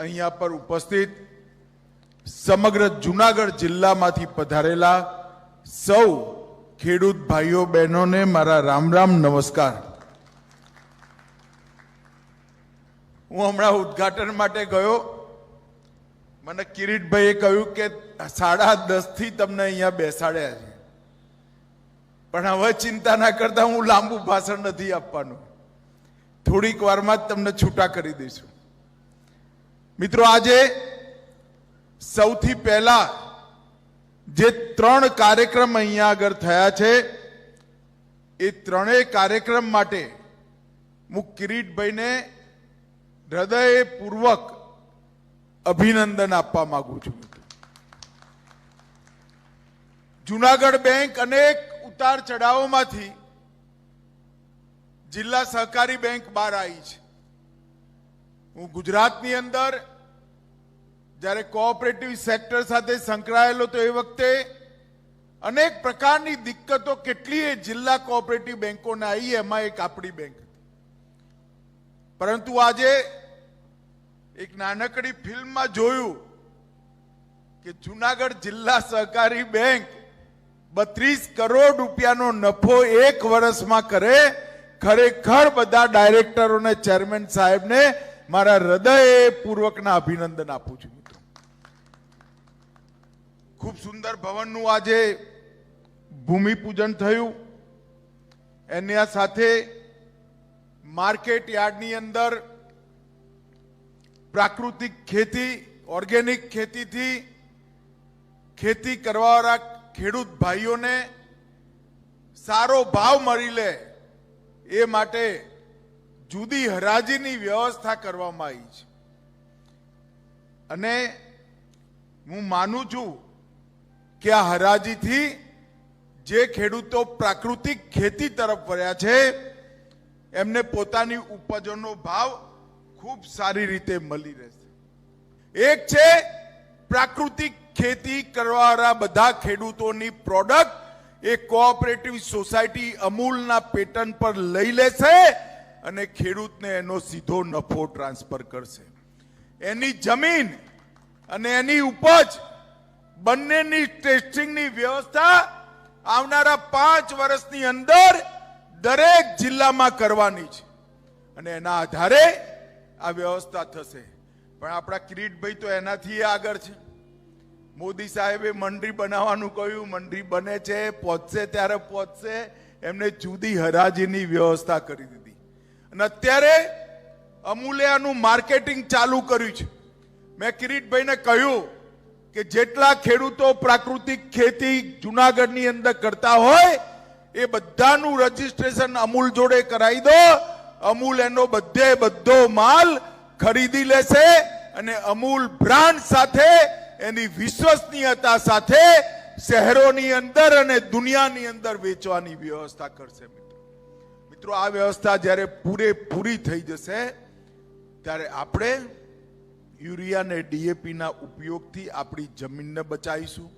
અહીંયા પર ઉપસ્થિત સમગ્ર જૂનાગઢ જિલ્લામાંથી પધારેલા સૌ ખેડૂત ભાઈઓ બહેનોને મારા રામ રામ નમસ્કાર। હું હમણાં ઉદ્ઘાટન માટે ગયો, મને કિરીટભાઈએ કહ્યું કે 10:30 થી તમને અહીંયા બેસાડ્યા છે, પણ હવે ચિંતા ના કરતા, હું લાંબુ ભાષણ નથી આપવાનું, થોડીક વારમાં જ તમને છૂટા કરી દઈશું। મિત્રો, આજે સૌથી પહેલા જે 3 કાર્યક્રમ અહીંયા આગળ થયા છે, એ ત્રણેય કાર્યક્રમ માટે હું કિરીટભાઈને હૃદયપૂર્વક અભિનંદન આપવા માંગુ છું। જૂનાગઢ બેંક અનેક ઉતાર ચઢાવોમાંથી જિલ્લા સહકારી બેંક બહાર આવી છે। હું ગુજરાતની અંદર જ્યારે કોઓપરેટિવ સેક્ટર સાથે સંકળાયેલો તો એ વખતે અનેક પ્રકારની દિક્કતો કેટલીય જિલ્લા કોઓપરેટિવ બેંકોને આવી, એમાં એક આપણી બેંક હતી। પરંતુ આજે એક નાનકડી ફિલ્મમાં જોયું કે જૂનાગઢ જિલ્લા સહકારી બેંક 32 કરોડ રૂપિયાનો નફો 1 વર્ષમાં કરે। ખરેખર બધા ડાયરેક્ટરો અને ચેરમેન સાહેબને મારા હૃદયપૂર્વકના અભિનંદન આપું છું। મિત્રો, ખૂબ સુંદર ભવનનું આજે ભૂમિપૂજન થયું। એની સાથે માર્કેટ યાર્ડની અંદર પ્રાકૃતિક ખેતી, ઓર્ગેનિક ખેતીથી ખેતી કરવાવાળા ખેડૂત ભાઈઓને સારો ભાવ મળી લે એ માટે જુદી હરાજીની વ્યવસ્થા કરવામાં આવી છે। અને હું માનું છું કે આ હરાજીથી જે ખેડૂતો પ્રાકૃતિક ખેતી તરફ વળ્યા છે, એમને પોતાની ઉપજોનો ભાવ ખૂબ સારી રીતે મળી રહેશે। એક છે પ્રાકૃતિક ખેતી કરવાવાળા બધા ખેડૂતોની પ્રોડક્ટ એ કોઓપરેટિવ સોસાયટી અમૂલના પેટર્ન પર લઈ લેશે અને ખેડૂતને એનો સીધો નફો ટ્રાન્સફર કરશે। એની જમીન અને એની ઉપજ બંનેની ટેસ્ટિંગની વ્યવસ્થા આવનારા 5 વર્ષની અંદર દરેક જિલ્લામાં કરવાની છે અને એના આધારે આ વ્યવસ્થા થશે। પણ આપણા કિરીટભાઈ તો એનાથી આગળ છે। મોદી સાહેબે મંડળી બનાવવાનું કહ્યું, મંડળી બને છે, પહોંચશે ત્યારે પહોંચશે, એમને જુદી હરાજીની વ્યવસ્થા કરી દીધી અને અત્યારે અમૂલે આનું માર્કેટિંગ ચાલુ કર્યું છે। મેં કિરીટભાઈને કહ્યું કે જેટલા ખેડૂતો પ્રાકૃતિક ખેતી જૂનાગઢની અંદર કરતા હોય એ બધાનું રજીસ્ટ્રેશન અમૂલ જોડે કરાવી દો। અમૂલ એનો બધો માલ ખરીદી લેશે અને અમૂલ બ્રાન્ડ સાથે, એની વિશ્વસનીયતા સાથે શહેરોની અંદર અને દુનિયાની અંદર વેચવાની વ્યવસ્થા કરશે। મિત્રો, આ વ્યવસ્થા જ્યારે પૂરી થઈ જશે ત્યારે આપણે યુરિયા અને ડીએપી ના ઉપયોગથી આપણી જમીનને બચાવીશું।